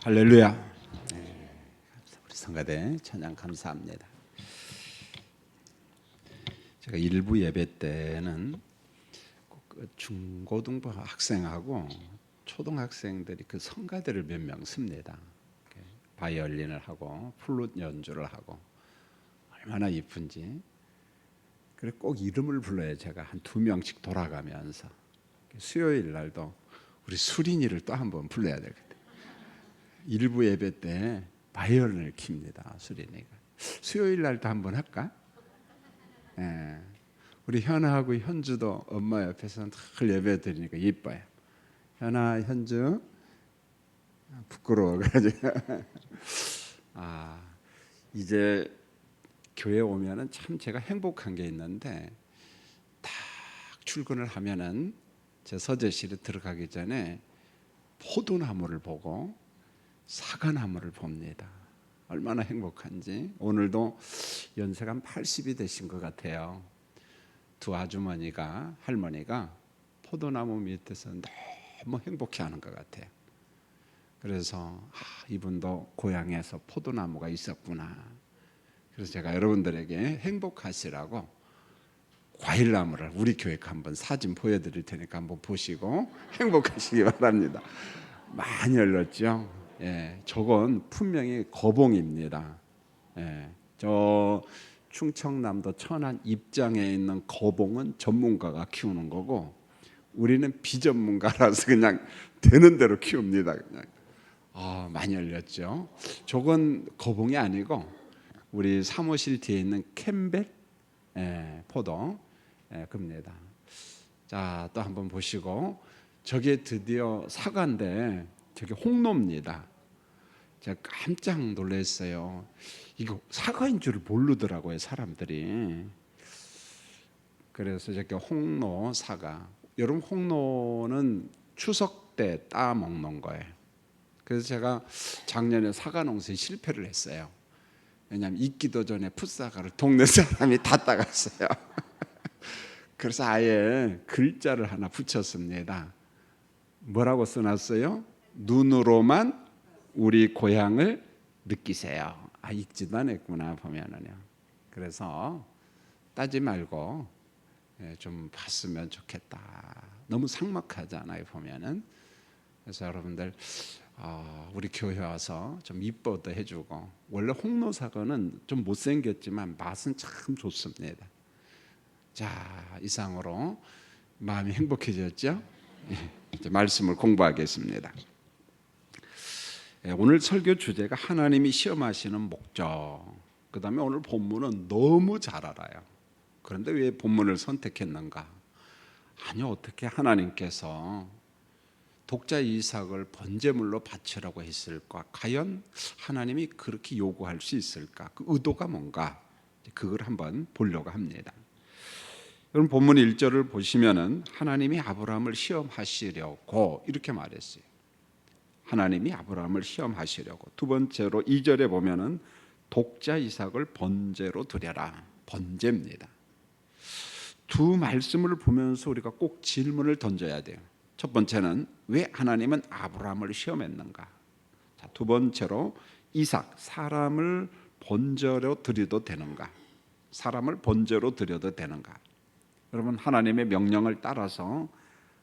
할렐루야. 우리 성가대 찬양 감사합니다. 제가 일부 예배 때는 중고등부 학생하고 초등학생들이 그 성가대를 몇 명 씁니다. 바이올린을 하고 플룻 연주를 하고 얼마나 이쁜지. 그래 꼭 이름을 불러야 제가 한 2명씩 돌아가면서 수요일 날도 우리 수린이를 또 한번 불러야 되거든요. 일부 예배 때 바이올린을 킵니다. 수린이가. 수요일 날도 한번 할까? 예. 우리 현아하고 현주도 엄마 옆에서 늘 예배 드리니까 예뻐요. 현아, 현주 부끄러워 가지고 이제 교회 오면은 참 제가 행복한 게 있는데 딱 출근을 하면은 제 서재실에 들어가기 전에 포도나무를 보고 사과나무를 봅니다. 얼마나 행복한지. 오늘도 연세가 한 80이 되신 것 같아요. 두 아주머니가 할머니가 포도나무 밑에서 너무 행복해하는 것 같아요. 그래서 이분도 고향에서 포도나무가 있었구나. 그래서 제가 여러분들에게 행복하시라고 과일나무를 우리 교회 한번 사진 보여드릴 테니까 한번 보시고 행복하시기 바랍니다. 많이 열렸죠. 예, 저건 분명히 거봉입니다. 예, 저 충청남도 천안 입장에 있는 거봉은 전문가가 키우는 거고 우리는 비전문가라서 그냥 되는 대로 키웁니다. 그냥. 많이 열렸죠. 저건 거봉이 아니고 우리 사무실 뒤에 있는 캠벨 포도 겁니다. 자, 또 한번 보시고 저게 드디어 사과인데 저게 홍로입니다. 제가 깜짝 놀랐어요. 이거 사과인 줄 모르더라고요, 사람들이. 그래서 저게 홍로 사과. 여러분 홍로는 추석 때 따 먹는 거예요. 그래서 제가 작년에 사과 농사에 실패를 했어요. 왜냐하면 익기도 전에 풋사과를 동네 사람이 다 따갔어요. 그래서 아예 글자를 하나 붙였습니다. 뭐라고 써놨어요? 눈으로만 우리 고향을 느끼세요. 읽지도 않았구나 보면은요. 그래서 따지 말고 좀 봤으면 좋겠다. 너무 삭막하잖아요 보면은. 그래서 여러분들 우리 교회 와서 좀 이뻐도 해주고. 원래 홍로사과는 좀 못생겼지만 맛은 참 좋습니다. 자, 이상으로 마음이 행복해졌죠? 이제 말씀을 공부하겠습니다. 오늘 설교 주제가 하나님이 시험하시는 목적. 그 다음에 오늘 본문은 너무 잘 알아요. 그런데 왜 본문을 선택했는가? 아니 어떻게 하나님께서 독자 이삭을 번제물로 바치라고 했을까? 과연 하나님이 그렇게 요구할 수 있을까? 그 의도가 뭔가? 그걸 한번 보려고 합니다. 여러분 본문 1절을 보시면은 하나님이 아브라함을 시험하시려고 이렇게 말했어요. 하나님이 아브라함을 시험하시려고. 두 번째로 2절에 보면은 독자 이삭을 번제로 드려라. 번제입니다. 두 말씀을 보면서 우리가 꼭 질문을 던져야 돼요. 첫 번째는 왜 하나님은 아브라함을 시험했는가? 자, 두 번째로 이삭 사람을 번제로 드려도 되는가? 사람을 번제로 드려도 되는가? 여러분 하나님의 명령을 따라서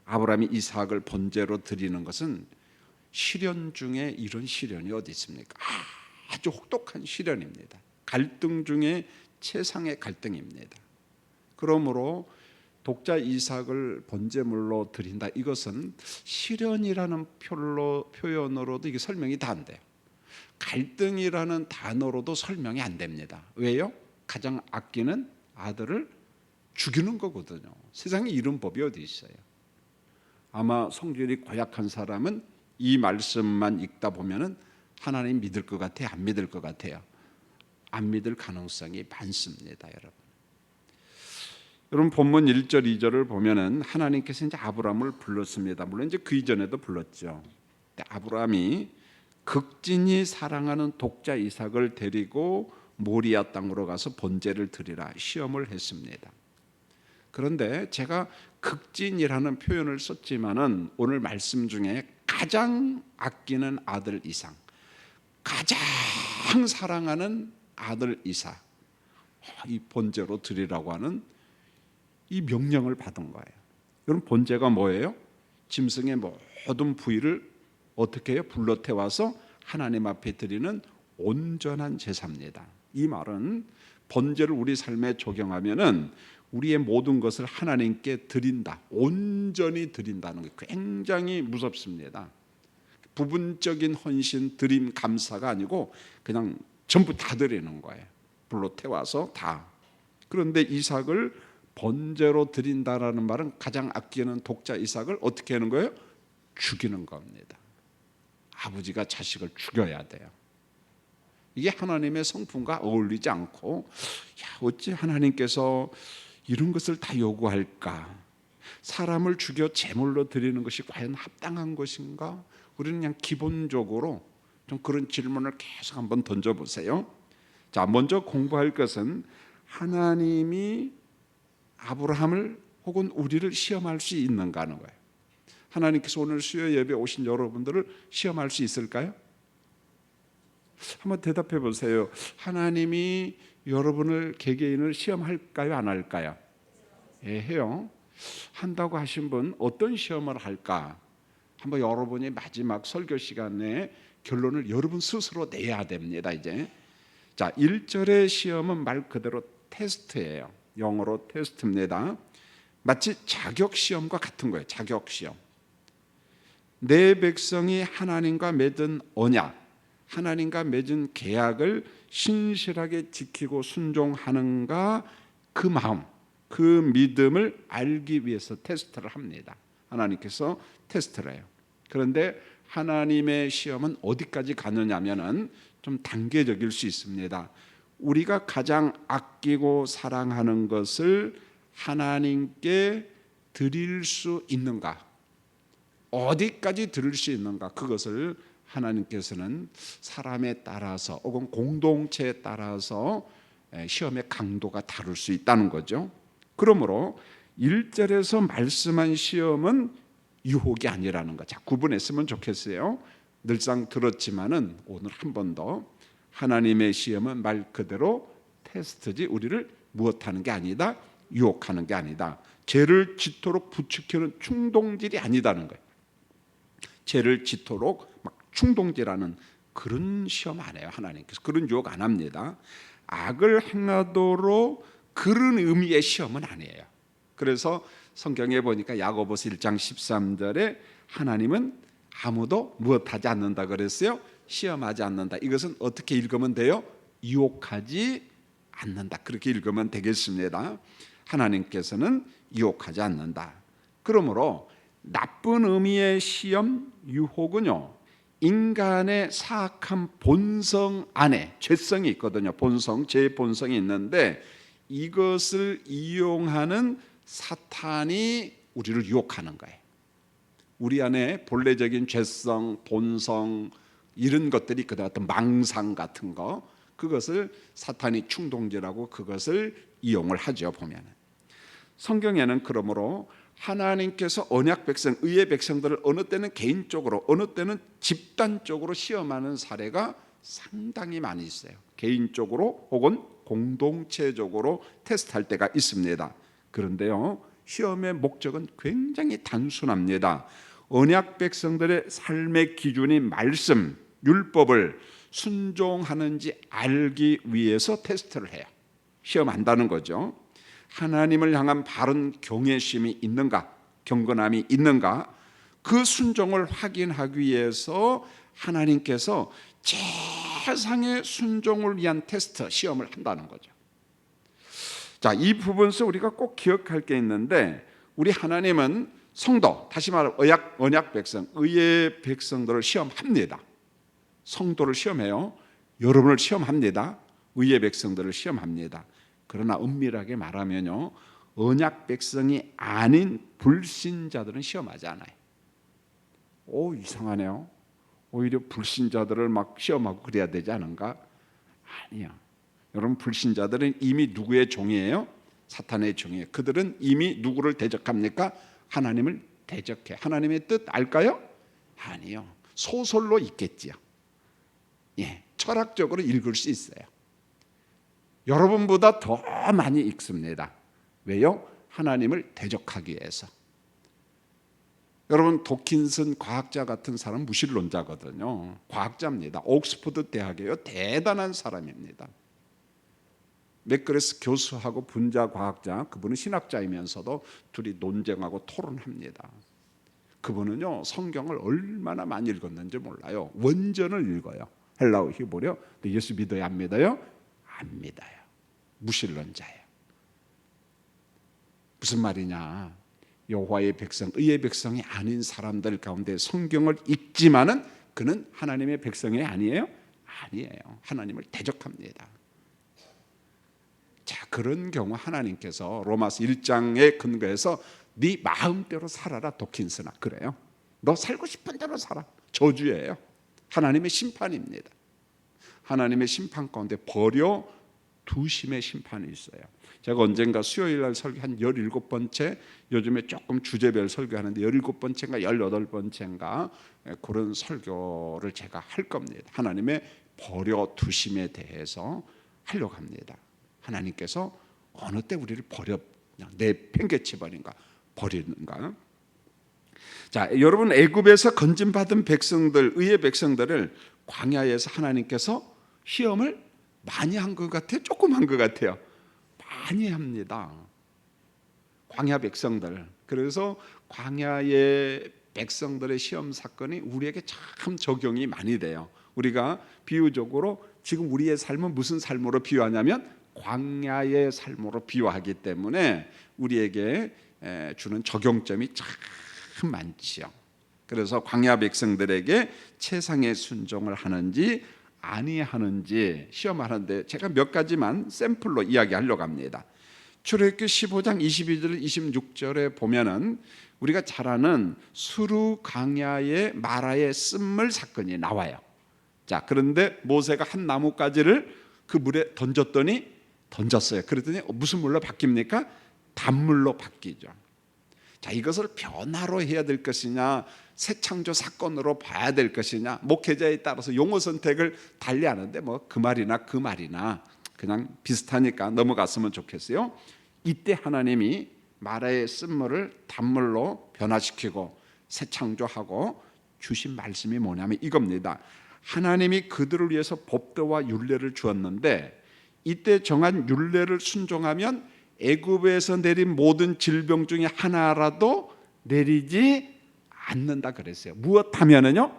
아브라함이 이삭을 번제로 드리는 것은 시련 중에 이런 시련이 어디 있습니까? 아주 혹독한 시련입니다. 갈등 중에 최상의 갈등입니다. 그러므로 독자 이삭을 번제물로 드린다. 이것은 시련이라는 표현으로도 이게 설명이 다 안 돼요. 갈등이라는 단어로도 설명이 안 됩니다. 왜요? 가장 아끼는 아들을 죽이는 거거든요. 세상에 이런 법이 어디 있어요? 아마 성질이 고약한 사람은 이 말씀만 읽다 보면은 하나님 믿을 것 같아요? 안 믿을 것 같아요? 안 믿을 가능성이 많습니다, 여러분. 여러분 본문 1절, 2절을 보면은 하나님께서 이제 아브라함을 불렀습니다. 물론 이제 그 이전에도 불렀죠. 근데 아브라함이 극진히 사랑하는 독자 이삭을 데리고 모리아 땅으로 가서 번제를 드리라 시험을 했습니다. 그런데 제가 극진이라는 표현을 썼지만은 오늘 말씀 중에 가장 아끼는 아들 이삭, 가장 사랑하는 아들 이삭, 이 번제로 드리라고 하는 이 명령을 받은 거예요. 여러분, 번제가 뭐예요? 짐승의 모든 부위를 어떻게 해요? 불러 태워서 하나님 앞에 드리는 온전한 제사입니다. 이 말은 번제를 우리 삶에 적용하면은 우리의 모든 것을 하나님께 드린다, 온전히 드린다는 게 굉장히 무섭습니다. 부분적인 헌신, 드림, 감사가 아니고 그냥 전부 다 드리는 거예요. 불로 태워서 다. 그런데 이삭을 번제로 드린다라는 말은 가장 아끼는 독자 이삭을 어떻게 하는 거예요? 죽이는 겁니다. 아버지가 자식을 죽여야 돼요. 이게 하나님의 성품과 어울리지 않고, 어찌 하나님께서 이런 것을 다 요구할까? 사람을 죽여 제물로 드리는 것이 과연 합당한 것인가? 우리는 그냥 기본적으로 좀 그런 질문을 계속 한번 던져보세요. 자, 먼저 공부할 것은 하나님이 아브라함을 혹은 우리를 시험할 수 있는가 하는 거예요. 하나님께서 오늘 수요 예배 오신 여러분들을 시험할 수 있을까요? 한번 대답해 보세요. 하나님이 여러분을 개개인을 시험할까요? 안 할까요? 예, 해요. 한다고 하신 분 어떤 시험을 할까? 한번 여러분이 마지막 설교 시간에 결론을 여러분 스스로 내야 됩니다. 이제 자, 1절의 시험은 말 그대로 테스트예요. 영어로 테스트입니다. 마치 자격 시험과 같은 거예요. 자격 시험. 내 백성이 하나님과 맺은 언약, 하나님과 맺은 계약을 신실하게 지키고 순종하는가, 그 마음, 그 믿음을 알기 위해서 테스트를 합니다. 하나님께서 테스트를 해요. 그런데 하나님의 시험은 어디까지 가느냐면은 좀 단계적일 수 있습니다. 우리가 가장 아끼고 사랑하는 것을 하나님께 드릴 수 있는가, 어디까지 드릴 수 있는가, 그것을 하나님께서는 사람에 따라서 혹은 공동체에 따라서 시험의 강도가 다를 수 있다는 거죠. 그러므로 1절에서 말씀한 시험은 유혹이 아니라는 거. 자, 구분했으면 좋겠어요. 늘상 들었지만은 오늘 한 번 더, 하나님의 시험은 말 그대로 테스트지 우리를 무엇하는 게 아니다, 유혹하는 게 아니다. 죄를 짓도록 부추기는 충동질이 아니다는 거예요. 죄를 짓도록 막 충동질하는 그런 시험 안 해요. 하나님께서 그런 유혹 안 합니다. 악을 행하도록 그런 의미의 시험은 아니에요. 그래서 성경에 보니까 야고보서 1장 13절에 하나님은 아무도 무엇하지 않는다 그랬어요? 시험하지 않는다. 이것은 어떻게 읽으면 돼요? 유혹하지 않는다. 그렇게 읽으면 되겠습니다. 하나님께서는 유혹하지 않는다. 그러므로 나쁜 의미의 시험, 유혹은요, 인간의 사악한 본성 안에 죄성이 있거든요. 본성, 제 본성이 있는데 이것을 이용하는 사탄이 우리를 유혹하는 거예요. 우리 안에 본래적인 죄성, 본성, 이런 것들이 있거든. 어떤 망상 같은 거, 그것을 사탄이 충동질하고 그것을 이용을 하죠. 보면 성경에는 그러므로 하나님께서 언약 백성, 의의 백성들을 어느 때는 개인적으로, 어느 때는 집단적으로 시험하는 사례가 상당히 많이 있어요. 개인적으로 혹은 공동체적으로 테스트할 때가 있습니다. 그런데요, 시험의 목적은 굉장히 단순합니다. 언약 백성들의 삶의 기준인 말씀, 율법을 순종하는지 알기 위해서 테스트를 해요. 시험한다는 거죠. 하나님을 향한 바른 경외심이 있는가, 경건함이 있는가, 그 순종을 확인하기 위해서 하나님께서 최상의 순종을 위한 테스트, 시험을 한다는 거죠. 자, 이 부분에서 우리가 꼭 기억할 게 있는데, 우리 하나님은 성도, 다시 말해 언약 백성, 의의 백성들을 시험합니다. 성도를 시험해요. 여러분을 시험합니다. 의의 백성들을 시험합니다. 그러나 엄밀하게 말하면요, 언약 백성이 아닌 불신자들은 시험하지 않아요. 오, 이상하네요. 오히려 불신자들을 막 시험하고 그래야 되지 않은가? 아니요. 여러분, 불신자들은 이미 누구의 종이에요? 사탄의 종이에요. 그들은 이미 누구를 대적합니까? 하나님을 대적해. 하나님의 뜻 알까요? 아니요. 소설로 있겠지요. 철학적으로 읽을 수 있어요. 여러분보다 더 많이 읽습니다. 왜요? 하나님을 대적하기 위해서. 여러분, 도킨슨 과학자 같은 사람 무신론자거든요. 과학자입니다. 옥스퍼드 대학이에요. 대단한 사람입니다. 맥그레스 교수하고 분자 과학자, 그분은 신학자이면서도 둘이 논쟁하고 토론합니다. 그분은요, 성경을 얼마나 많이 읽었는지 몰라요. 원전을 읽어요. 헬라어, 히브리어. 예수 믿어요, 안 믿어요? 안 믿어요. 무신론자예요. 무슨 말이냐? 여호와의 백성, 의의 백성이 아닌 사람들 가운데 성경을 읽지만은 그는 하나님의 백성이 아니에요? 아니에요. 하나님을 대적합니다. 자, 그런 경우 하나님께서 로마서 1장에 근거해서 네 마음대로 살아라 도킨스나 그래요. 너 살고 싶은 대로 살아. 저주예요. 하나님의 심판입니다. 하나님의 심판 가운데 버려 두심의 심판이 있어요. 제가 언젠가 수요일 날 설교 한 17번째, 요즘에 조금 주제별 설교하는데 17번째인가 18번째인가 그런 설교를 제가 할 겁니다. 하나님의 버려 두심에 대해서 하려고 합니다. 하나님께서 어느 때 우리를 버려 그냥 내팽개쳐 버린가 버리는가? 자, 여러분, 애굽에서 건진받은 백성들, 의의 백성들을 광야에서 하나님께서 시험을 많이 한 것 같아요? 조금 한 것 같아요? 많이 합니다. 광야 백성들. 그래서 광야의 백성들의 시험 사건이 우리에게 참 적용이 많이 돼요. 우리가 비유적으로 지금 우리의 삶은 무슨 삶으로 비유하냐면 광야의 삶으로 비유하기 때문에 우리에게 주는 적용점이 참 많지요. 그래서 광야 백성들에게 최상의 순종을 하는지 아니하는지 시험하는데 제가 몇 가지만 샘플로 이야기하려고 합니다. 출애굽기 15장 22절 26절에 보면은 우리가 잘 아는 수르 광야의 마라의 쓴물 사건이 나와요. 자, 그런데 모세가 한 나뭇가지를 그 물에 던졌어요. 그랬더니 무슨 물로 바뀝니까? 단물로 바뀌죠. 자, 이것을 변화로 해야 될 것이냐, 새 창조 사건으로 봐야 될 것이냐, 목회자에 따라서 용어 선택을 달리하는데 뭐 그 말이나 그냥 비슷하니까 넘어갔으면 좋겠어요. 이때 하나님이 마라의 쓴물을 단물로 변화시키고 새 창조하고 주신 말씀이 뭐냐면 이겁니다. 하나님이 그들을 위해서 법도와 율례를 주었는데 이때 정한 율례를 순종하면 애굽에서 내린 모든 질병 중에 하나라도 내리지 않는다 그랬어요. 무엇하면은요?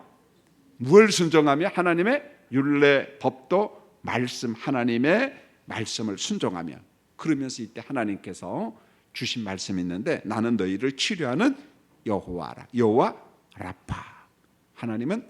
무엇을 순종하며? 하나님의 율례, 법도, 말씀, 하나님의 말씀을 순종하며. 그러면서 이때 하나님께서 주신 말씀이 있는데 나는 너희를 치료하는 여호와라. 여호와 라파. 하나님은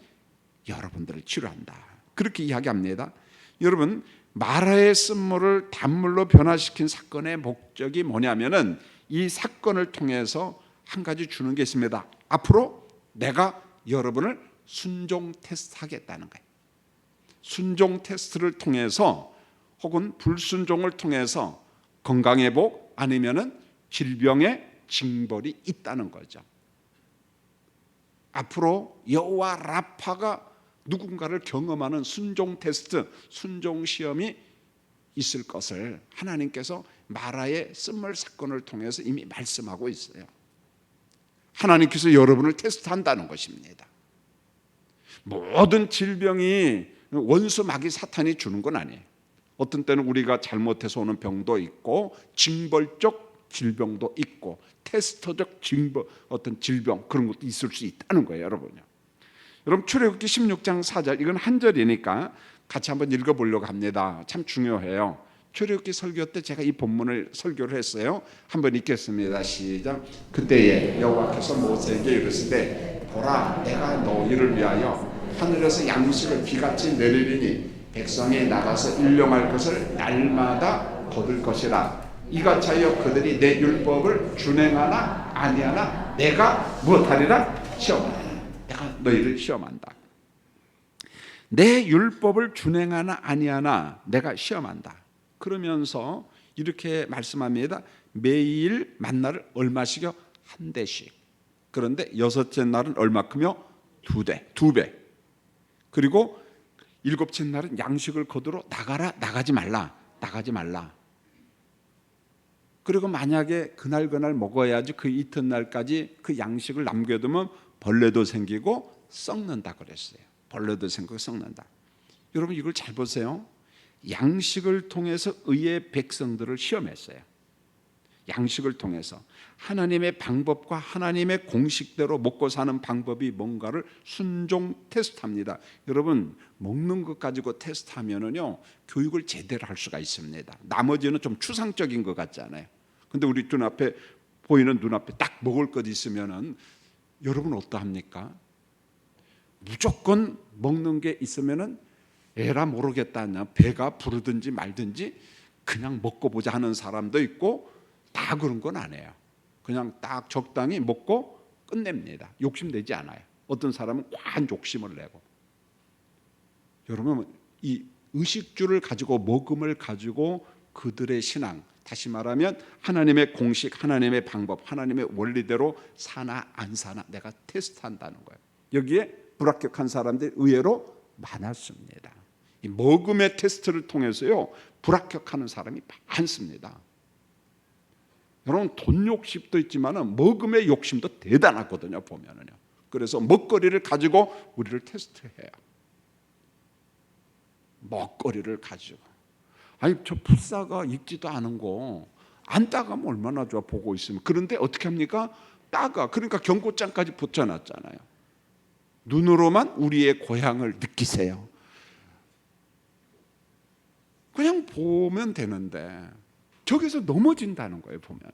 여러분들을 치료한다. 그렇게 이야기합니다. 여러분, 마라의 쓴물을 단물로 변화시킨 사건의 목적이 뭐냐면은 이 사건을 통해서 한 가지 주는 게 있습니다. 앞으로 내가 여러분을 순종 테스트하겠다는 거예요. 순종 테스트를 통해서 혹은 불순종을 통해서 건강의 복 아니면은 질병의 징벌이 있다는 거죠. 앞으로 여호와 라파가 누군가를 경험하는 순종 테스트, 순종 시험이 있을 것을 하나님께서 마라의 쓴물 사건을 통해서 이미 말씀하고 있어요. 하나님께서 여러분을 테스트한다는 것입니다. 모든 질병이 원수 마귀 사탄이 주는 건 아니에요. 어떤 때는 우리가 잘못해서 오는 병도 있고 징벌적 질병도 있고 테스트적 어떤 질병 그런 것도 있을 수 있다는 거예요, 여러분요. 여러분, 출애굽기 16장 4절 이건 한 절이니까 같이 한번 읽어보려고 합니다. 참 중요해요. 출애굽기 설교 때 제가 이 본문을 설교를 했어요. 한번 읽겠습니다. 시작. 그때에 여호와께서 모세에게 이르시되 보라, 내가 너희를 위하여 하늘에서 양식을 비같이 내리리니 백성이 나가서 일용할 것을 날마다 거둘 것이라. 이같이 하여 그들이 내 율법을 준행하나 아니하나 내가 무엇하리라? 시험하리라. 내가 너희를 시험한다. 내 율법을 준행하나 아니하나 내가 시험한다. 그러면서 이렇게 말씀합니다. 매일 만나를 얼마씩요? 한 대씩. 그런데 여섯째 날은 얼마큼요? 두 배. 그리고 일곱째 날은 양식을 거두러 나가라, 나가지 말라, 나가지 말라. 그리고 만약에 그날 먹어야지 그 이튿날까지 그 양식을 남겨두면 벌레도 생기고 썩는다 그랬어요. 벌레도 생기고 썩는다. 여러분 이걸 잘 보세요. 양식을 통해서 의의 백성들을 시험했어요. 양식을 통해서 하나님의 방법과 하나님의 공식대로 먹고 사는 방법이 뭔가를 순종 테스트합니다. 여러분 먹는 것 가지고 테스트하면은요 교육을 제대로 할 수가 있습니다. 나머지는 좀 추상적인 것 같잖아요. 근데 우리 눈앞에 보이는 눈앞에 딱 먹을 것 있으면은 여러분 어떠합니까? 무조건 먹는 게 있으면은 에라 모르겠다, 배가 부르든지 말든지 그냥 먹고 보자 하는 사람도 있고 다 그런 건 안 해요. 그냥 딱 적당히 먹고 끝냅니다. 욕심내지 않아요. 어떤 사람은 과한 욕심을 내고. 여러분 이 의식주를 가지고 먹음을 가지고 그들의 신앙, 다시 말하면 하나님의 공식, 하나님의 방법, 하나님의 원리대로 사나 안 사나 내가 테스트한다는 거예요. 여기에 불합격한 사람들이 의외로 많았습니다. 이 먹음의 테스트를 통해서요 불합격하는 사람이 많습니다. 여러분 돈 욕심도 있지만 먹음의 욕심도 대단하거든요 보면은요. 그래서 먹거리를 가지고 우리를 테스트해요. 먹거리를 가지고. 아니 저 풋사가 익지도 않은 거 안 따가면 얼마나 좋아 보고 있으면. 그런데 어떻게 합니까? 따가. 그러니까 경고장까지 붙여놨잖아요. 눈으로만 우리의 고향을 느끼세요. 그냥 보면 되는데 저기서 넘어진다는 거예요 보면은.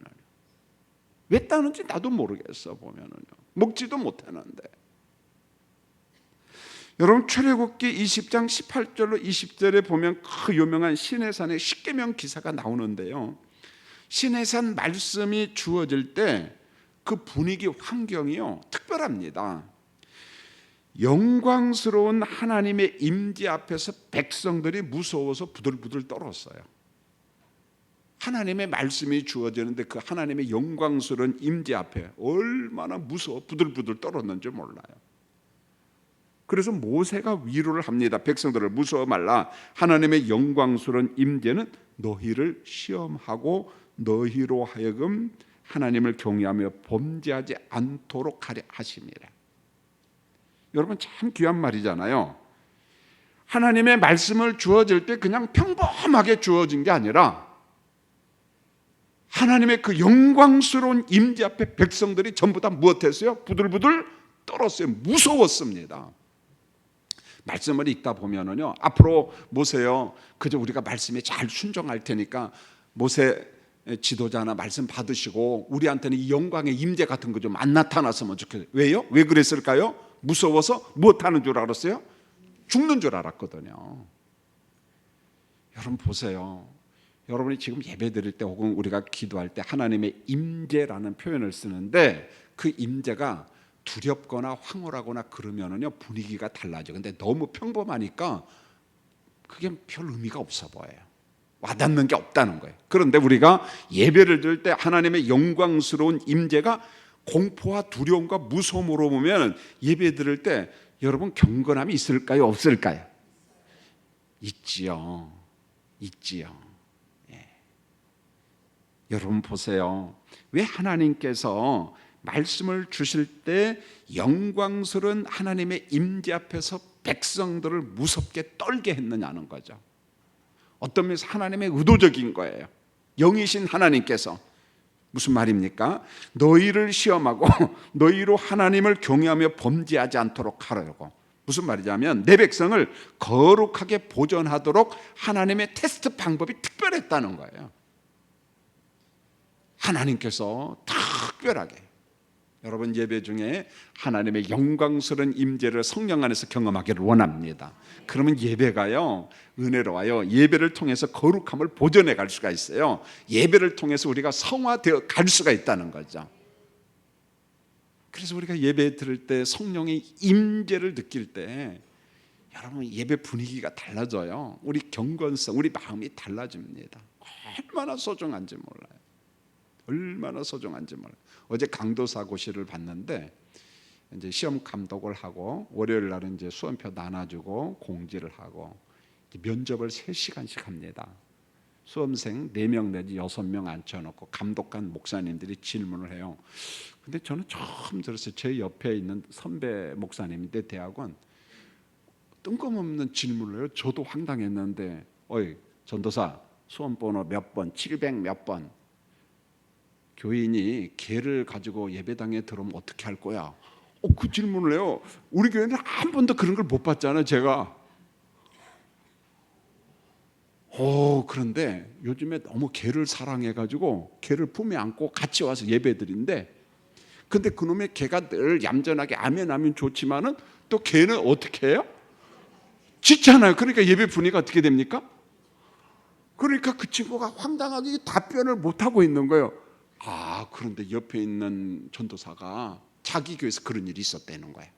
왜 따는지 나도 모르겠어 보면은요. 먹지도 못하는데. 여러분 출애굽기 20장 18절로 20절에 보면 그 유명한 시내산의 십계명 기사가 나오는데요. 시내산 말씀이 주어질 때 그 분위기 환경이요 특별합니다. 영광스러운 하나님의 임재 앞에서 백성들이 무서워서 부들부들 떨었어요. 하나님의 말씀이 주어지는데 그 하나님의 영광스러운 임재 앞에 얼마나 무서워 부들부들 떨었는지 몰라요. 그래서 모세가 위로를 합니다. 백성들을 무서워 말라. 하나님의 영광스러운 임재는 너희를 시험하고 너희로 하여금 하나님을 경외하며 범죄하지 않도록 하려 하심이라. 여러분 참 귀한 말이잖아요. 하나님의 말씀을 주어질 때 그냥 평범하게 주어진 게 아니라 하나님의 그 영광스러운 임재 앞에 백성들이 전부 다 무엇했어요? 부들부들 떨었어요. 무서웠습니다. 말씀을 읽다 보면은요 앞으로 모세요 그저 우리가 말씀에 잘 순종할 테니까 모세 지도자나 말씀 받으시고 우리한테는 이 영광의 임재 같은 거 좀 안 나타났으면 좋겠어요. 왜요? 왜 그랬을까요? 무서워서 무엇하는 줄 알았어요? 죽는 줄 알았거든요. 여러분 보세요. 여러분이 지금 예배 드릴 때 혹은 우리가 기도할 때 하나님의 임재라는 표현을 쓰는데 그 임재가 두렵거나 황홀하거나 그러면은요 분위기가 달라져. 근데 너무 평범하니까 그게 별 의미가 없어 보여요. 와닿는 게 없다는 거예요. 그런데 우리가 예배를 드릴 때 하나님의 영광스러운 임재가 공포와 두려움과 무서움으로 보면 예배 드릴 때 여러분 경건함이 있을까요? 없을까요? 있지요. 있지요. 예. 여러분 보세요. 왜 하나님께서 말씀을 주실 때 영광스러운 하나님의 임재 앞에서 백성들을 무섭게 떨게 했느냐는 거죠. 어떤 면에서 하나님의 의도적인 거예요. 영이신 하나님께서 무슨 말입니까? 너희를 시험하고 너희로 하나님을 경외하며 범죄하지 않도록 하려고. 무슨 말이냐면 내 백성을 거룩하게 보존하도록 하나님의 테스트 방법이 특별했다는 거예요. 하나님께서 특별하게 여러분 예배 중에 하나님의 영광스러운 임재를 성령 안에서 경험하기를 원합니다. 그러면 예배가요 은혜로워요. 예배를 통해서 거룩함을 보존해 갈 수가 있어요. 예배를 통해서 우리가 성화되어 갈 수가 있다는 거죠. 그래서 우리가 예배 들을 때 성령의 임재를 느낄 때 여러분 예배 분위기가 달라져요. 우리 경건성, 우리 마음이 달라집니다. 얼마나 소중한지 몰라요. 얼마나 소중한지 몰라요. 어제 강도사고시를 봤는데 이제 시험 감독을 하고 월요일 날은 이제 수험표 나눠주고 공지를 하고 면접을 3시간씩 합니다. 수험생 4명 내지 6명 앉혀놓고 감독관 목사님들이 질문을 해요. 근데 저는 처음 들었어요. 제 옆에 있는 선배 목사님인데 대학원 뜬금없는 질문을 해요. 저도 황당했는데 어이 전도사 수험번호 몇 번 700 몇 번 교인이 개를 가지고 예배당에 들어오면 어떻게 할 거야? 그 질문을 해요. 우리 교회는 한 번도 그런 걸 못 봤잖아요. 제가 그런데 요즘에 너무 개를 사랑해가지고 개를 품에 안고 같이 와서 예배드린데 근데 그놈의 개가 늘 얌전하게 아멘 좋지만은 또 개는 어떻게 해요? 짖잖아요. 그러니까 예배 분위기가 어떻게 됩니까? 그러니까 그 친구가 황당하게 답변을 못하고 있는 거예요. 그런데 옆에 있는 전도사가 자기 교회에서 그런 일이 있었다는 거예요.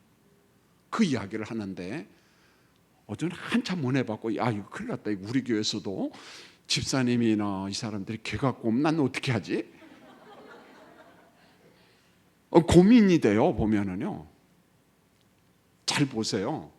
그 이야기를 하는데 어제는 한참 못 해봤고 이거 큰일 났다. 우리 교회에서도 집사님이나 이 사람들이 개 갖고 오면 난 어떻게 하지? 고민이 돼요. 보면은요. 잘 보세요.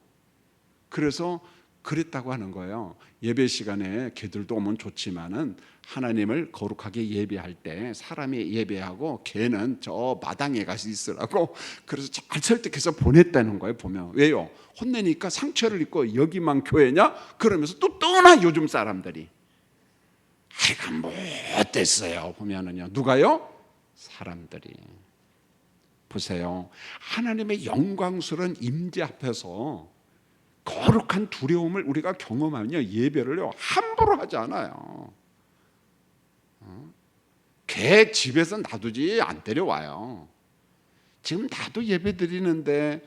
그래서 그랬다고 하는 거예요. 예배 시간에 개들도 오면 좋지만은 하나님을 거룩하게 예배할 때 사람이 예배하고 개는 저 마당에 가서 있으라고 그래서 잘 설득해서 보냈다는 거예요. 보면 왜요? 혼내니까 상처를 입고 여기만 교회냐? 그러면서 또 떠나 요즘 사람들이. 뭐 어땠어요? 보면은요. 누가요? 사람들이. 보세요. 하나님의 영광스러운 임재 앞에서 거룩한 두려움을 우리가 경험하면요 예배를요 함부로 하지 않아요. 개 집에서 놔두지 안 데려와요. 지금 나도 예배 드리는데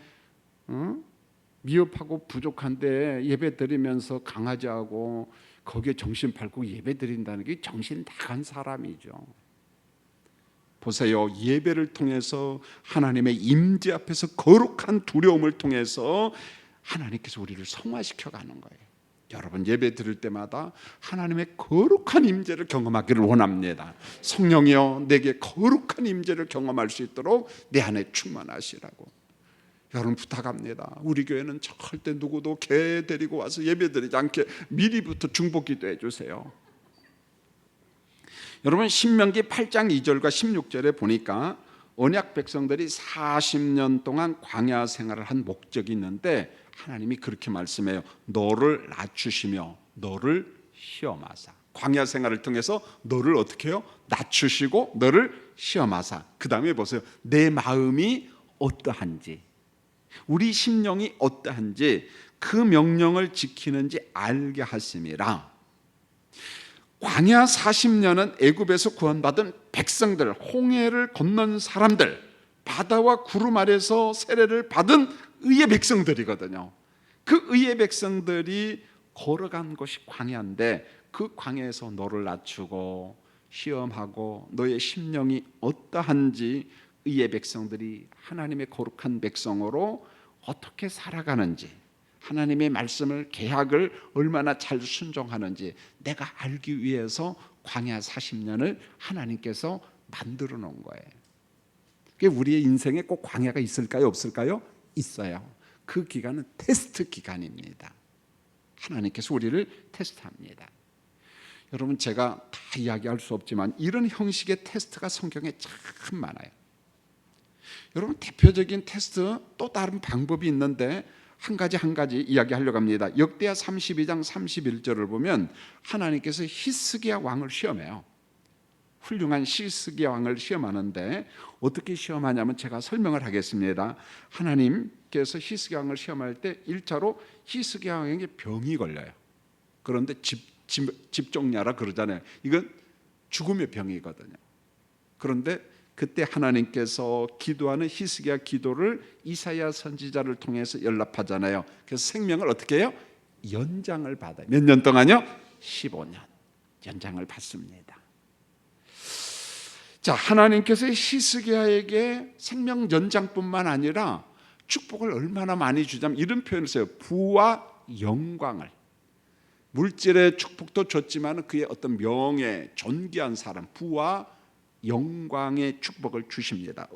미흡하고 부족한데 예배 드리면서 강아지하고 거기에 정신 팔고 예배 드린다는 게 정신 나간 사람이죠. 보세요. 예배를 통해서 하나님의 임재 앞에서 거룩한 두려움을 통해서 하나님께서 우리를 성화시켜 가는 거예요. 여러분 예배 드릴 때마다 하나님의 거룩한 임재를 경험하기를 원합니다. 성령이여 내게 거룩한 임재를 경험할 수 있도록 내 안에 충만하시라고 여러분 부탁합니다. 우리 교회는 절대 누구도 개 데리고 와서 예배 드리지 않게 미리부터 중보 기도해 주세요. 여러분 신명기 8장 2절과 16절에 보니까 언약 백성들이 40년 동안 광야 생활을 한 목적이 있는데 하나님이 그렇게 말씀해요. 너를 낮추시며 너를 시험하사. 광야 생활을 통해서 너를 어떻게 해요? 낮추시고 너를 시험하사. 그 다음에 보세요. 내 마음이 어떠한지 우리 심령이 어떠한지 그 명령을 지키는지 알게 하심이라. 광야 40년은 애굽에서 구원받은 백성들, 홍해를 건넌 사람들, 바다와 구름 아래서 세례를 받은 의의 백성들이거든요. 그 의의 백성들이 걸어간 곳이 광야인데 그 광야에서 너를 낮추고 시험하고 너의 심령이 어떠한지 의의 백성들이 하나님의 거룩한 백성으로 어떻게 살아가는지 하나님의 말씀을 계약을 얼마나 잘 순종하는지 내가 알기 위해서 광야 40년을 하나님께서 만들어 놓은 거예요. 그게 우리의 인생에 꼭 광야가 있을까요? 없을까요? 있어요. 그 기간은 테스트 기간입니다. 하나님께서 우리를 테스트합니다. 여러분 제가 다 이야기할 수 없지만 이런 형식의 테스트가 성경에 참 많아요. 여러분 대표적인 테스트 또 다른 방법이 있는데 한 가지 이야기하려고 합니다. 역대하 32장 31절을 보면 하나님께서 히스기야 왕을 시험해요. 훌륭한 히스기야 왕을 시험하는데 어떻게 시험하냐면 제가 설명을 하겠습니다. 하나님께서 히스기야 왕을 시험할 때 1차로 히스기야 왕에게 병이 걸려요. 그런데 집종야라 그러잖아요. 이건 죽음의 병이거든요. 그런데 그때 하나님께서 기도하는 히스기야 기도를 이사야 선지자를 통해서 연락하잖아요. 그래서 생명을 어떻게 해요? 연장을 받아요. 몇 년 동안요? 15년 연장을 받습니다. 자, 하나님께서 히스기야에게 생명 연장뿐만 아니라 축복을 얼마나 많이 주자면 이런 표현을 써요. 부와 영광을. 물질의 축복도 줬지만 그의 어떤 명예, 존귀한 사람, 부와 영광의 축복을 주십니다.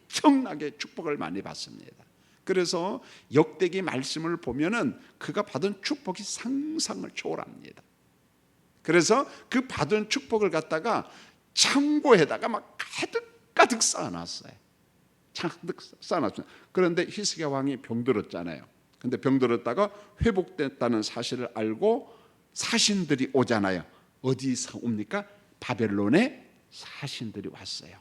엄청나게 축복을 많이 받습니다. 그래서 역대기 말씀을 보면은 그가 받은 축복이 상상을 초월합니다. 그래서 그 받은 축복을 갖다가 창고에다가 막 가득 쌓아놨어요. 가득 쌓아놨어요. 그런데 히스기야 왕이 병들었잖아요. 근데 병들었다가 회복됐다는 사실을 알고 사신들이 오잖아요. 어디서 옵니까? 바벨론에 사신들이 왔어요.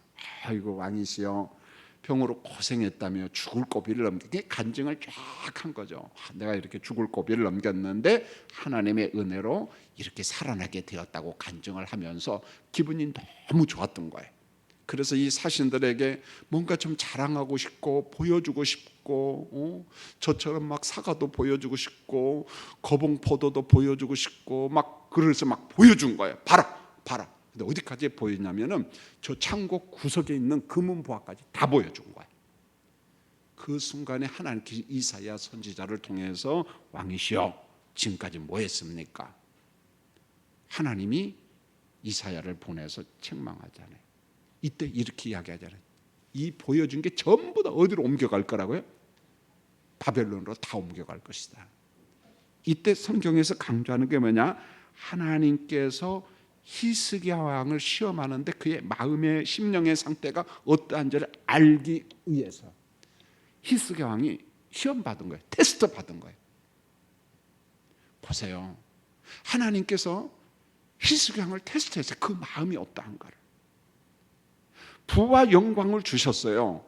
아이고 왕이시여, 병으로 고생했다며 죽을 고비를 넘기게 간증을 쫙 한 거죠. 내가 이렇게 죽을 고비를 넘겼는데 하나님의 은혜로 이렇게 살아나게 되었다고 간증을 하면서 기분이 너무 좋았던 거예요. 그래서 이 사신들에게 뭔가 좀 자랑하고 싶고 보여주고 싶고, 저처럼 막 사과도 보여주고 싶고 거봉포도도 보여주고 싶고 막 그래서 막 보여준 거예요. 봐라. 근데 어디까지 보였냐면은 저 창고 구석에 있는 금은 보화까지 다 보여준 거예요. 그 순간에 하나님께서 이사야 선지자를 통해서 왕이시여, 지금까지 뭐 했습니까? 하나님이 이사야를 보내서 책망하잖아요. 이때 이렇게 이야기하잖아요. 이 보여준 게 전부 다 어디로 옮겨갈 거라고요? 바벨론으로 다 옮겨갈 것이다. 이때 성경에서 강조하는 게 뭐냐? 하나님께서 히스기야 왕을 시험하는데 그의 마음의 심령의 상태가 어떠한지를 알기 위해서 히스기야 왕이 시험 받은 거예요. 테스트 받은 거예요. 보세요. 하나님께서 히스기야 왕을 테스트해서 그 마음이 어떠한가를, 부와 영광을 주셨어요.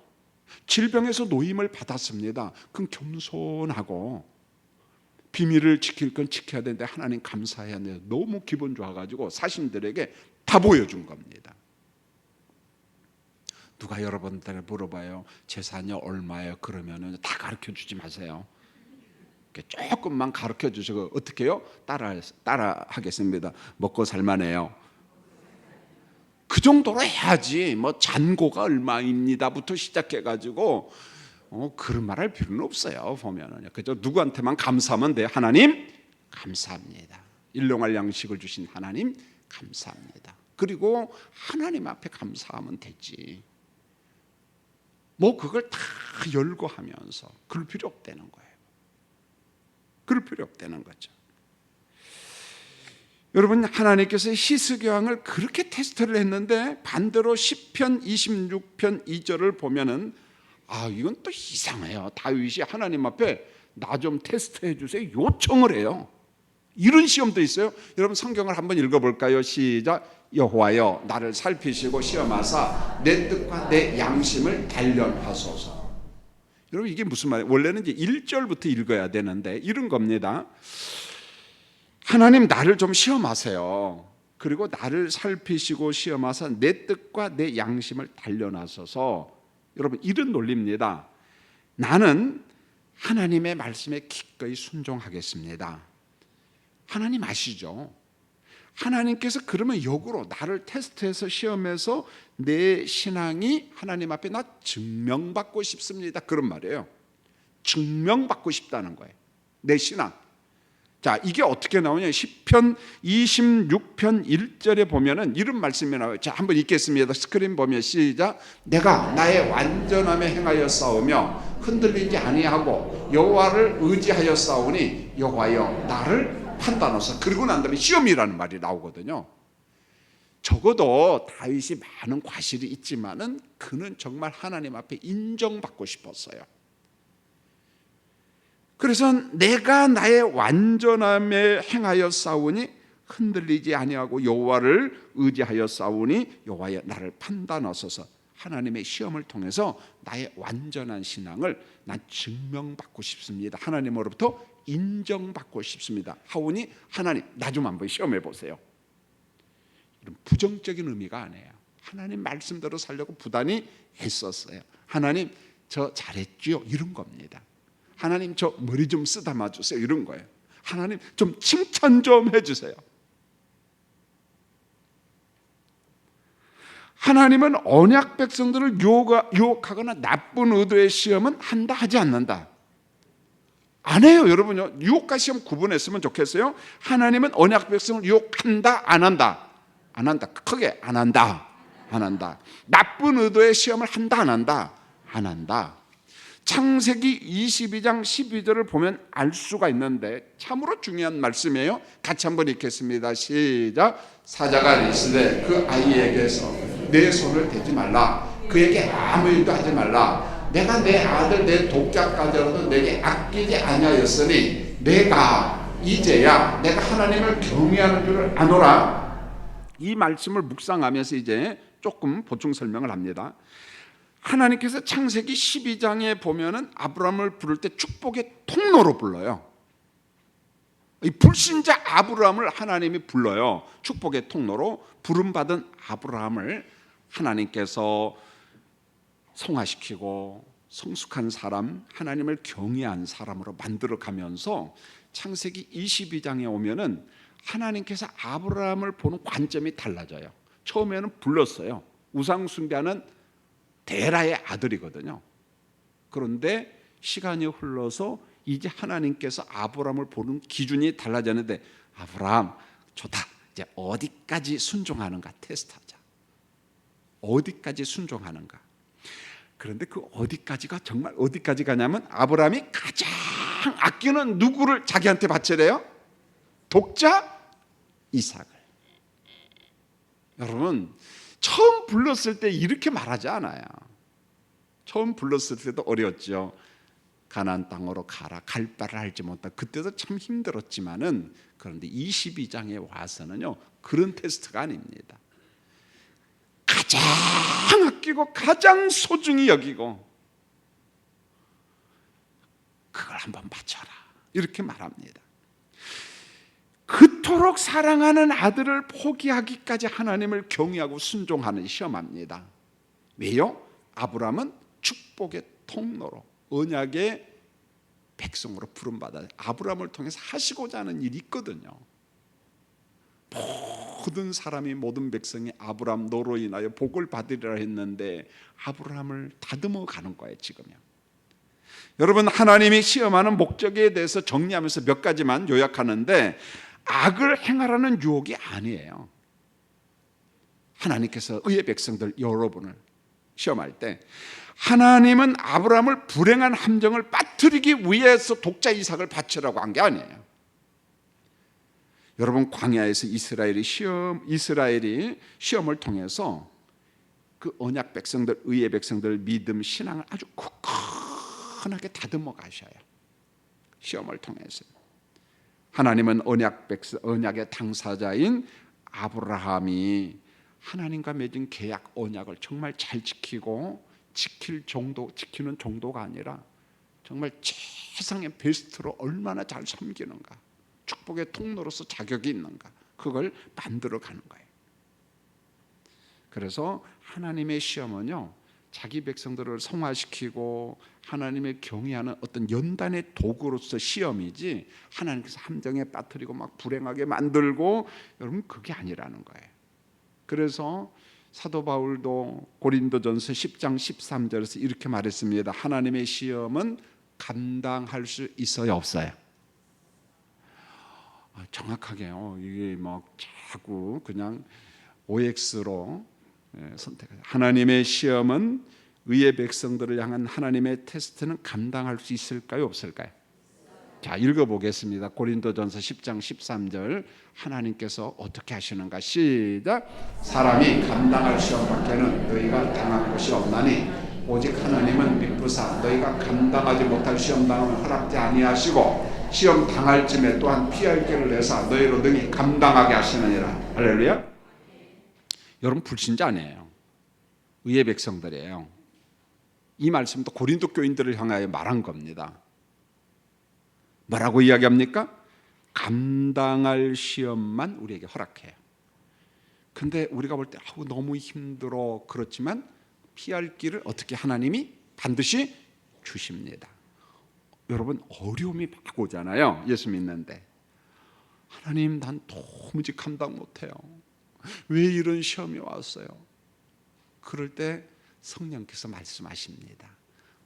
질병에서 노임을 받았습니다. 그럼 겸손하고 비밀을 지킬 건 지켜야 되는데 하나님 감사해야 돼요. 너무 기분 좋아가지고 사신들에게 다 보여준 겁니다. 누가 여러분들에게 물어봐요. 재산이 얼마예요? 그러면은 다 가르쳐 주지 마세요. 조금만 가르쳐 주시고 어떻게 해요? 따라 하겠습니다. 먹고 살만해요. 그 정도로 해야지. 뭐 잔고가 얼마입니다부터 시작해가지고 그런 말 할 필요는 없어요. 보면은 그저 누구한테만 감사하면 돼요. 하나님 감사합니다. 일용할 양식을 주신 하나님 감사합니다. 그리고 하나님 앞에 감사하면 되지. 뭐 그걸 다 열고 하면서 그럴 필요 없다는 거예요. 그럴 필요 없다는 거죠. 여러분, 하나님께서 히스기야 왕을 그렇게 테스트를 했는데 반대로 시편 26편 2절을 보면은 이건 또 이상해요. 다윗이 하나님 앞에 나 좀 테스트해 주세요 요청을 해요. 이런 시험도 있어요. 여러분 성경을 한번 읽어볼까요? 시작. 여호와여, 나를 살피시고 시험하사 내 뜻과 내 양심을 단련하소서. 여러분 이게 무슨 말이에요? 원래는 이제 1절부터 읽어야 되는데 이런 겁니다. 하나님 나를 좀 시험하세요. 그리고 나를 살피시고 시험하사 내 뜻과 내 양심을 단련하소서. 여러분 이런 논리입니다. 나는 하나님의 말씀에 기꺼이 순종하겠습니다. 하나님 아시죠? 하나님께서 그러면 역으로 나를 테스트해서 시험해서 내 신앙이 하나님 앞에 나 증명받고 싶습니다. 그런 말이에요. 증명받고 싶다는 거예요. 내 신앙. 자, 이게 어떻게 나오냐? 시편 26편 1절에 보면은 이런 말씀이 나와요. 자, 한번 읽겠습니다. 스크린 보면 시작. 내가 나의 완전함에 행하여 싸우며 흔들리지 아니하고 여호와를 의지하여 싸우니 여호와여 나를 판단하소서. 그리고 난 다음에 시험이라는 말이 나오거든요. 적어도 다윗이 많은 과실이 있지만은 그는 정말 하나님 앞에 인정받고 싶었어요. 그래서 내가 나의 완전함에 행하여 싸우니 흔들리지 아니하고 여호와를 의지하여 싸우니 여호와여 나를 판단하소서. 하나님의 시험을 통해서 나의 완전한 신앙을 난 증명받고 싶습니다. 하나님으로부터 인정받고 싶습니다. 하오니 하나님 나 좀 한번 시험해 보세요. 이런 부정적인 의미가 아니에요. 하나님 말씀대로 살려고 부단히 했었어요. 하나님 저 잘했죠? 이런 겁니다. 하나님 저 머리 좀 쓰다마 주세요. 이런 거예요. 하나님 좀 칭찬 좀 해주세요. 하나님은 언약 백성들을 유혹하거나 나쁜 의도의 시험은 한다 하지 않는다. 안 해요. 여러분요, 유혹과 시험 구분했으면 좋겠어요. 하나님은 언약 백성을 유혹한다 안 한다? 안 한다. 크게 안 한다. 안 한다. 나쁜 의도의 시험을 한다 안 한다? 안 한다. 창세기 22장 12절을 보면 알 수가 있는데 참으로 중요한 말씀이에요. 같이 한번 읽겠습니다. 시작. 사자가 이르시되 그 아이에게서 내 손을 대지 말라. 그에게 아무 일도 하지 말라. 내가 내 아들 내 독자까지라도 내게 아끼지 아니하였으니 내가 이제야 내가 하나님을 경외하는 줄을 아노라. 이 말씀을 묵상하면서 이제 조금 보충 설명을 합니다. 하나님께서 창세기 12장에 보면은 아브라함을 부를 때 축복의 통로로 불러요. 이 불신자 아브라함을 하나님이 불러요. 축복의 통로로 부름받은 아브라함을 하나님께서 성화시키고 성숙한 사람, 하나님을 경외한 사람으로 만들어 가면서 창세기 22장에 오면은 하나님께서 아브라함을 보는 관점이 달라져요. 처음에는 불렀어요. 우상 숭배하는 데라의 아들이거든요. 그런데 시간이 흘러서 이제 하나님께서 아브라함을 보는 기준이 달라졌는데, 아브라함 좋다, 이제 어디까지 순종하는가 테스트하자. 어디까지 순종하는가. 그런데 그 어디까지가 정말 어디까지 가냐면 아브라함이 가장 아끼는 누구를 자기한테 바치래요? 독자 이삭을. 여러분, 처음 불렀을 때 이렇게 말하지 않아요. 처음 불렀을 때도 어려웠죠. 가나안 땅으로 가라, 갈 바를 알지 못하고 그때도 참 힘들었지만은, 그런데 22장에 와서는요 그런 테스트가 아닙니다. 가장 아끼고 가장 소중히 여기고 그걸 한번 바쳐라, 이렇게 말합니다. 그토록 사랑하는 아들을 포기하기까지 하나님을 경외하고 순종하는 시험합니다. 왜요? 아브라함은 축복의 통로로, 언약의 백성으로 부름받아 아브라함을 통해서 하시고자 하는 일이 있거든요. 모든 사람이, 모든 백성이 아브라함 너로 인하여 복을 받으리라 했는데 아브라함을 다듬어 가는 거예요 지금요. 여러분, 하나님이 시험하는 목적에 대해서 정리하면서 몇 가지만 요약하는데, 악을 행하라는 유혹이 아니에요. 하나님께서 의의 백성들 여러분을 시험할 때 하나님은 아브라함을 불행한 함정을 빠뜨리기 위해서 독자 이삭을 바치라고 한 게 아니에요. 여러분, 광야에서 이스라엘이 시험을 통해서 그 언약 백성들, 의의 백성들 믿음, 신앙을 아주 굳건하게 다듬어 가셔요. 시험을 통해서. 하나님은 언약의 당사자인 아브라함이 하나님과 맺은 계약 언약을 정말 잘 지키고 지키는 정도가 아니라 정말 최상의 베스트로 얼마나 잘 섬기는가, 축복의 통로로서 자격이 있는가, 그걸 만들어 가는 거예요. 그래서 하나님의 시험은요 자기 백성들을 성화시키고 하나님의 경외하는 어떤 연단의 도구로서 시험이지, 하나님께서 함정에 빠뜨리고 막 불행하게 만들고, 여러분 그게 아니라는 거예요. 그래서 사도 바울도 고린도전서 10장 13절에서 이렇게 말했습니다. 하나님의 시험은 감당할 수 있어요, 없어요? 정확하게요. 이게 막 자꾸 그냥 OX로 선택해요. 하나님의 시험은, 의의 백성들을 향한 하나님의 테스트는 감당할 수 있을까요, 없을까요? 자, 읽어보겠습니다. 고린도전서 10장 13절 하나님께서 어떻게 하시는가. 시작. 사람이 감당할 시험밖에는 너희가 당할 것이 없나니 오직 하나님은 미쁘사 너희가 감당하지 못할 시험 당함을 허락지 아니하시고 시험 당할 쯤에 또한 피할 길을 내사 너희로 능히 감당하게 하시느니라. 할렐루야. 여러분, 불신자 아니에요. 의의 백성들이에요. 이 말씀도 고린도 교인들을 향하여 말한 겁니다. 뭐라고 이야기합니까? 감당할 시험만 우리에게 허락해요. 근데 우리가 볼 때 너무 힘들어, 그렇지만 피할 길을 어떻게 하나님이 반드시 주십니다. 여러분, 어려움이 막 오잖아요. 예수 믿는데 하나님, 난 도무지 감당 못해요. 왜 이런 시험이 왔어요? 그럴 때 성령께서 말씀하십니다.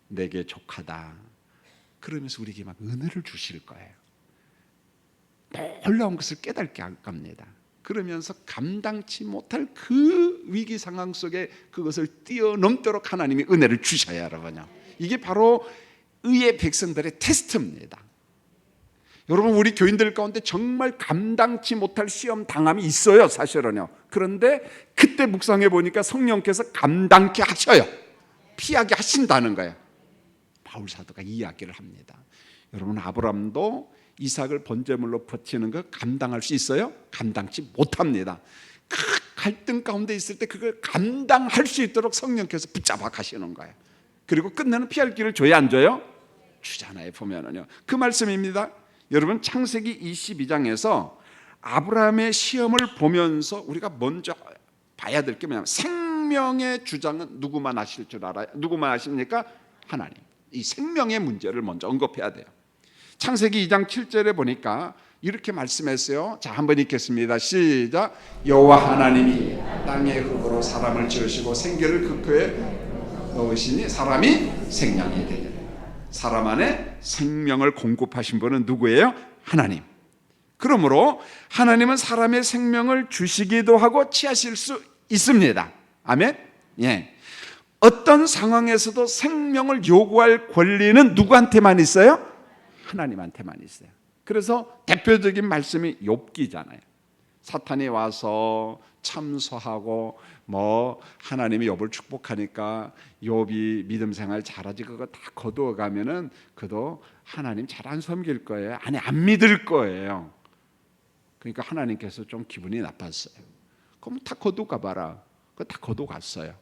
내게 족하다. 그러면서 우리에게 막 은혜를 주실 거예요. 놀라운 것을 깨닫게 할 겁니다. 그러면서 감당치 못할 그 위기 상황 속에 그것을 뛰어넘도록 하나님이 은혜를 주셔야 여러분요. 이게 바로 의의 백성들의 테스트입니다. 여러분, 우리 교인들 가운데 정말 감당치 못할 시험 당함이 있어요, 사실은요. 그런데 그때 묵상해 보니까 성령께서 감당케 하셔요. 피하게 하신다는 거예요. 바울 사도가 이야기를 합니다. 여러분, 아브라함도 이삭을 번제물로 바치는 거 감당할 수 있어요? 감당치 못합니다. 그 갈등 가운데 있을 때 그걸 감당할 수 있도록 성령께서 붙잡아 가시는 거예요. 그리고 끝내는 피할 길을 줘야 안 줘요? 주잖아요. 보면은요. 그 말씀입니다. 여러분, 창세기 22장에서 아브라함의 시험을 보면서 우리가 먼저 봐야 될 게 뭐냐면, 생명의 주장은 누구만 하실 줄 알아요? 누구만 하십니까? 하나님. 이 생명의 문제를 먼저 언급해야 돼요. 창세기 2장 7절에 보니까 이렇게 말씀했어요. 자, 한번 읽겠습니다. 시작. 여호와 하나님이 땅의 흙으로 사람을 지으시고 생기를 그 뼈에 넣으시니 사람이 생명이 되리라. 사람 안에 생명을 공급하신 분은 누구예요? 하나님. 그러므로 하나님은 사람의 생명을 주시기도 하고 취하실 수 있습니다. 아멘. 예. 어떤 상황에서도 생명을 요구할 권리는 누구한테만 있어요? 하나님한테만 있어요. 그래서 대표적인 말씀이 욥기잖아요. 사탄이 와서 참소하고 하나님이 욥을 축복하니까 욥이 믿음 생활 잘하지, 그거 다 거두어 가면은 그도 하나님 잘 안 섬길 거예요. 아니, 안 믿을 거예요. 그러니까 하나님께서 좀 기분이 나빴어요. 그럼 다 거두어 가봐라. 그거 다 거두어 갔어요.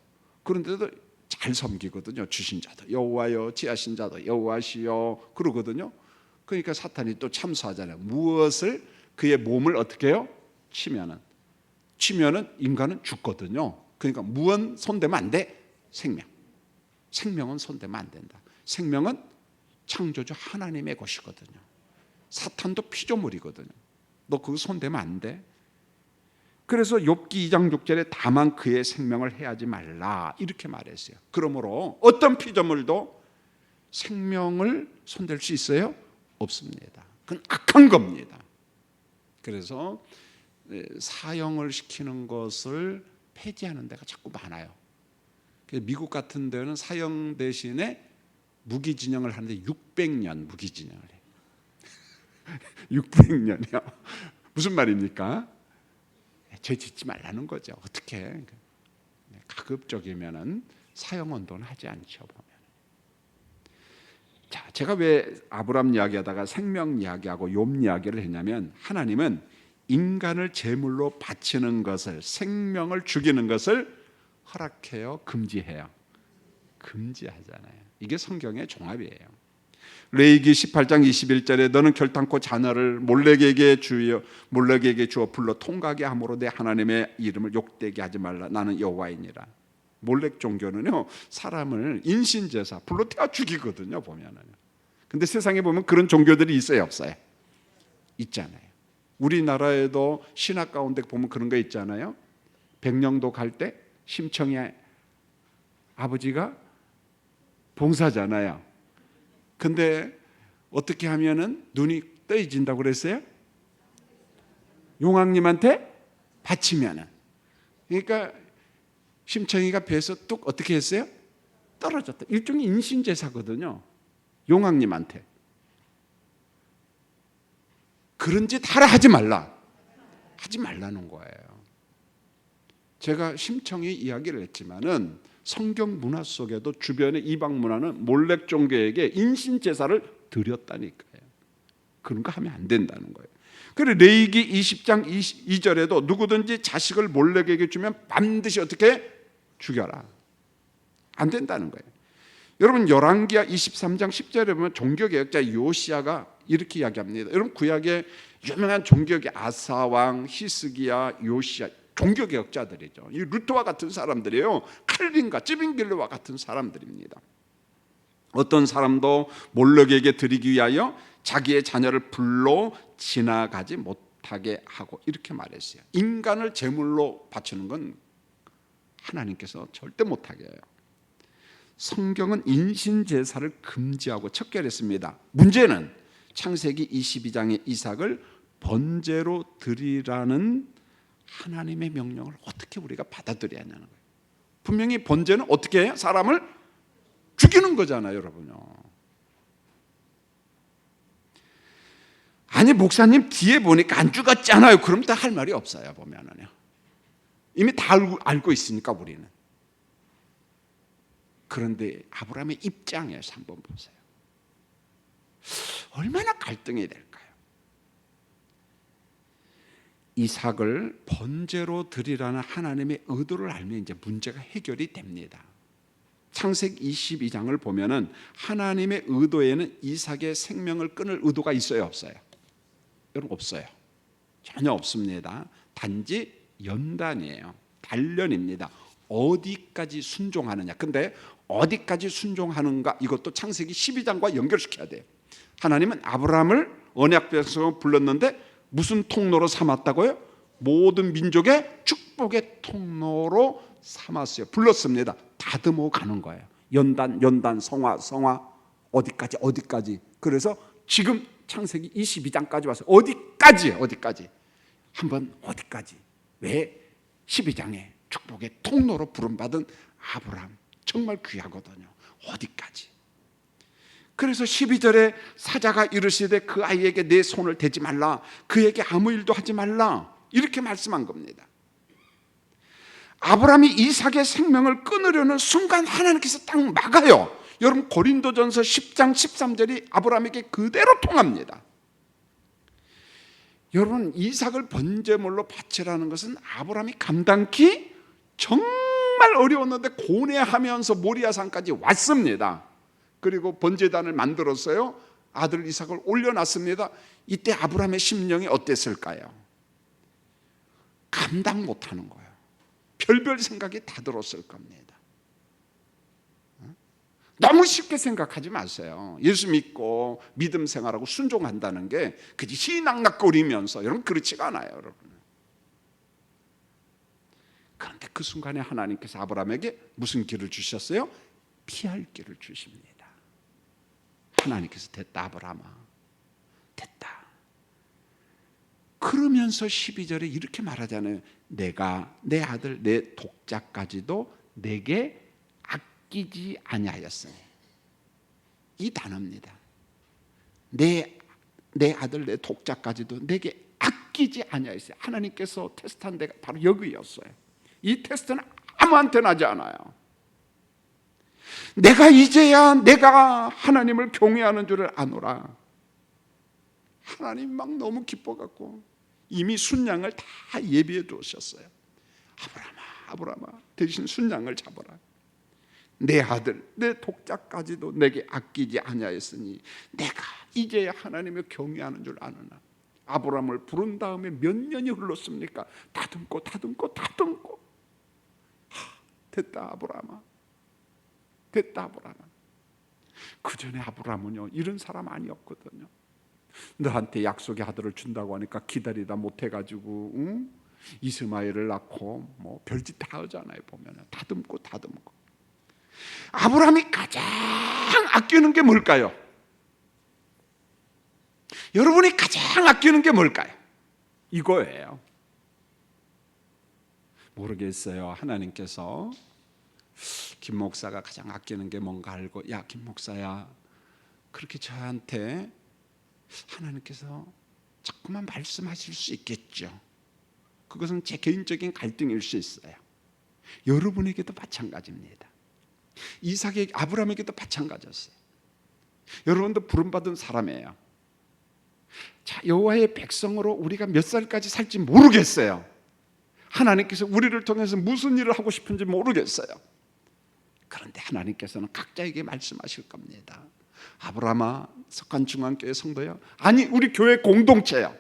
그런데도 잘 섬기거든요. 주신 자도 여호와여, 지하신 자도 여호와시여 그러거든요. 그러니까 사탄이 또 참소하잖아요. 무엇을, 그의 몸을 어떻게 해요? 치면은 인간은 죽거든요. 그러니까 무언 손대면 안 돼? 생명은 손대면 안 된다. 생명은 창조주 하나님의 것이거든요. 사탄도 피조물이거든요. 너 그거 손대면 안 돼? 그래서 욥기 2장 6절에 다만 그의 생명을 해하지 말라 이렇게 말했어요. 그러므로 어떤 피조물도 생명을 손댈 수 있어요? 없습니다. 그건 악한 겁니다. 그래서 사형을 시키는 것을 폐지하는 데가 자꾸 많아요. 미국 같은 데는 사형 대신에 무기징역을 하는데 600년 무기징역을 해요. 600년이요. 무슨 말입니까? 죄 짓지 말라는 거죠. 어떻게 가급적이면은 사형 언도는 하지 않죠. 보면. 자, 제가 왜 아브람 이야기하다가 생명 이야기하고 욥 이야기를 했냐면, 하나님은 인간을 제물로 바치는 것을, 생명을 죽이는 것을 허락해요, 금지해요? 금지하잖아요. 이게 성경의 종합이에요. 레위기 18장 21절에 너는 결단코 자녀를 몰렉에게 주어 불러 통각에 함으로 내 하나님의 이름을 욕되게 하지 말라. 나는 여호와이니라. 몰렉 종교는요, 사람을 인신제사 불로 태워 죽이거든요, 보면은. 근데 세상에 보면 그런 종교들이 있어요, 없어요? 있잖아요. 우리나라에도 신학 가운데 보면 그런 거 있잖아요. 백령도 갈 때 심청의 아버지가 봉사잖아요. 근데 어떻게 하면은 눈이 떠져진다고 그랬어요? 용왕님한테 바치면은. 그러니까 심청이가 배에서 뚝 어떻게 했어요? 떨어졌다. 일종의 인신제사거든요. 용왕님한테. 그런 짓 하라 하지 말라. 하지 말라는 거예요. 제가 심청이 이야기를 했지만은 성경 문화 속에도 주변의 이방 문화는 몰렉 종교에게 인신 제사를 드렸다니까요. 그런 거 하면 안 된다는 거예요. 그리고 레위기 20장 22절에도 누구든지 자식을 몰렉에게 주면 반드시 어떻게 죽여라. 안 된다는 거예요. 여러분, 열왕기하 23장 10절에 보면 종교개혁자 요시야가 이렇게 이야기합니다. 여러분, 구약의 유명한 종교개혁 아사왕, 히스기야, 요시야, 종교개혁자들이죠. 이 루터와 같은 사람들이에요. 칼빈과 찌빙길르와 같은 사람들입니다. 어떤 사람도 몰렉에게 드리기 위하여 자기의 자녀를 불로 지나가지 못하게 하고 이렇게 말했어요. 인간을 제물로 바치는 건 하나님께서 절대 못하게 해요. 성경은 인신제사를 금지하고 척결했습니다. 문제는 창세기 22장의 이삭을 번제로 드리라는 하나님의 명령을 어떻게 우리가 받아들여야 하냐는 거예요. 분명히 번제는 어떻게 해요? 사람을 죽이는 거잖아요, 여러분요. 아니 목사님 뒤에 보니까 안 죽었잖아요. 그럼 다 할 말이 없어요. 보면은요. 이미 다 알고 있으니까 우리는. 그런데 아브라함의 입장에서 한번 보세요. 얼마나 갈등이 될까요? 이삭을 번제로 드리라는 하나님의 의도를 알면 이제 문제가 해결이 됩니다. 창세기 22장을 보면은 하나님의 의도에는 이삭의 생명을 끊을 의도가 있어요, 없어요? 여러분 없어요. 전혀 없습니다. 단지 연단이에요. 단련입니다. 어디까지 순종하느냐. 근데 어디까지 순종하는가 이것도 창세기 12장과 연결시켜야 돼요. 하나님은 아브라함을 언약 백성으로 불렀는데 무슨 통로로 삼았다고요? 모든 민족의 축복의 통로로 삼았어요. 불렀습니다. 다듬어 가는 거예요. 연단, 성화 어디까지. 그래서 지금 창세기 22장까지 와서 어디까지 한번 어디까지. 왜? 12장에 축복의 통로로 부름받은 아브라함 정말 귀하거든요. 어디까지. 그래서 12절에 사자가 이르시되 그 아이에게 내 손을 대지 말라, 그에게 아무 일도 하지 말라, 이렇게 말씀한 겁니다. 아브라함이 이삭의 생명을 끊으려는 순간 하나님께서 딱 막아요. 여러분 고린도전서 10장 13절이 아브라함에게 그대로 통합니다. 여러분 이삭을 번제물로 바치라는 것은 아브라함이 감당기 정말 어려웠는데 고뇌하면서 모리아산까지 왔습니다. 그리고 번제단을 만들었어요. 아들 이삭을 올려놨습니다. 이때 아브라함의 심령이 어땠을까요? 감당 못하는 거예요. 별별 생각이 다 들었을 겁니다. 너무 쉽게 생각하지 마세요. 예수 믿고 믿음 생활하고 순종한다는 게 그지 희낙낙거리면서 여러분 그렇지가 않아요, 여러분. 그런데 그 순간에 하나님께서 아브라함에게 무슨 길을 주셨어요? 피할 길을 주십니다. 하나님께서 됐다 아브라함아, 됐다. 그러면서 12절에 이렇게 말하잖아요. 내가 내 아들 내 독자까지도 내게 아끼지 아니하였으니. 이 단어입니다. 내 아들 내 독자까지도 내게 아끼지 아니하였어요. 하나님께서 테스트한 데가 바로 여기였어요. 이 테스트는 아무한테나 하지 않아요. 내가 이제야 내가 하나님을 경외하는 줄을 아노라. 하나님 막 너무 기뻐갖고 이미 순양을 다 예비해 두셨어요. 아브라함아 대신 순양을 잡아라. 내 아들 내 독자까지도 내게 아끼지 아니하였으니 내가 이제야 하나님을 경외하는 줄 아느나. 아브라함을 부른 다음에 몇 년이 흘렀습니까? 다듬고 됐다 아브라함아, 됐다 아브라함아. 그 전에 아브라함은요 이런 사람 아니었거든요. 너한테 약속의 아들을 준다고 하니까 기다리다 못해가지고 이스마엘을 낳고 뭐 별짓 다 하잖아요. 보면 다듬고 아브라함이 가장 아끼는 게 뭘까요? 여러분이 가장 아끼는 게 뭘까요? 이거예요. 모르겠어요. 하나님께서 김 목사가 가장 아끼는 게 뭔가 알고, 야 김 목사야, 그렇게 저한테 하나님께서 자꾸만 말씀하실 수 있겠죠. 그것은 제 개인적인 갈등일 수 있어요. 여러분에게도 마찬가지입니다. 이삭에게, 아브라함에게도 마찬가지였어요. 여러분도 부름받은 사람이에요. 자, 여호와의 백성으로 우리가 몇 살까지 살지 모르겠어요. 하나님께서 우리를 통해서 무슨 일을 하고 싶은지 모르겠어요. 그런데 하나님께서는 각자에게 말씀하실 겁니다. 아브라함아, 석관중앙교회 성도요, 아니 우리 교회 공동체요,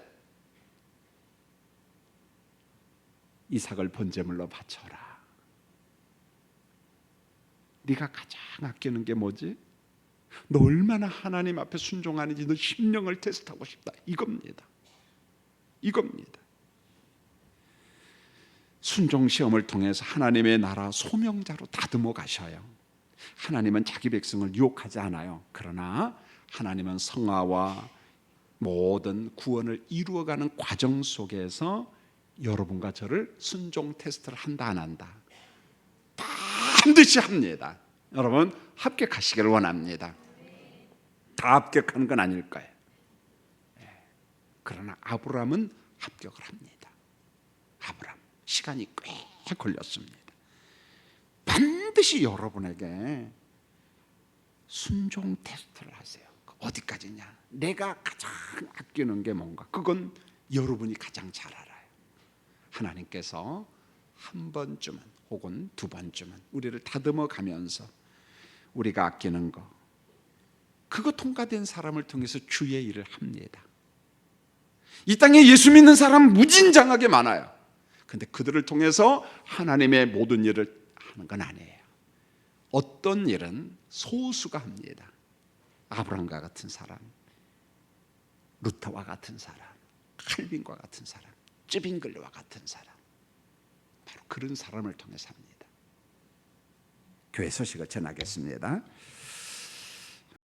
이삭을 번제물로 바쳐라. 네가 가장 아끼는 게 뭐지? 너 얼마나 하나님 앞에 순종하는지 너 심령을 테스트하고 싶다. 이겁니다. 순종 시험을 통해서 하나님의 나라 소명자로 다듬어 가셔요. 하나님은 자기 백성을 유혹하지 않아요. 그러나 하나님은 성화와 모든 구원을 이루어가는 과정 속에서 여러분과 저를 순종 테스트를 한다 안 한다? 반드시 합니다. 여러분 합격하시기를 원합니다. 다 합격하는 건 아닐 거예요. 그러나 아브라함은 합격을 합니다. 아브라함 시간이 꽤 걸렸습니다. 반드시 여러분에게 순종 테스트를 하세요. 어디까지냐? 내가 가장 아끼는 게 뭔가? 그건 여러분이 가장 잘 알아요. 하나님께서 한 번쯤은 혹은 두 번쯤은 우리를 다듬어 가면서 우리가 아끼는 거, 그거 통과된 사람을 통해서 주의 일을 합니다. 이 땅에 예수 믿는 사람 무진장하게 많아요. 근데 그들을 통해서 하나님의 모든 일을 하는 건 아니에요. 어떤 일은 소수가 합니다. 아브라함과 같은 사람, 루터와 같은 사람, 칼빈과 같은 사람, 쯔빙글과 같은 사람, 바로 그런 사람을 통해서 합니다. 교회 소식을 전하겠습니다.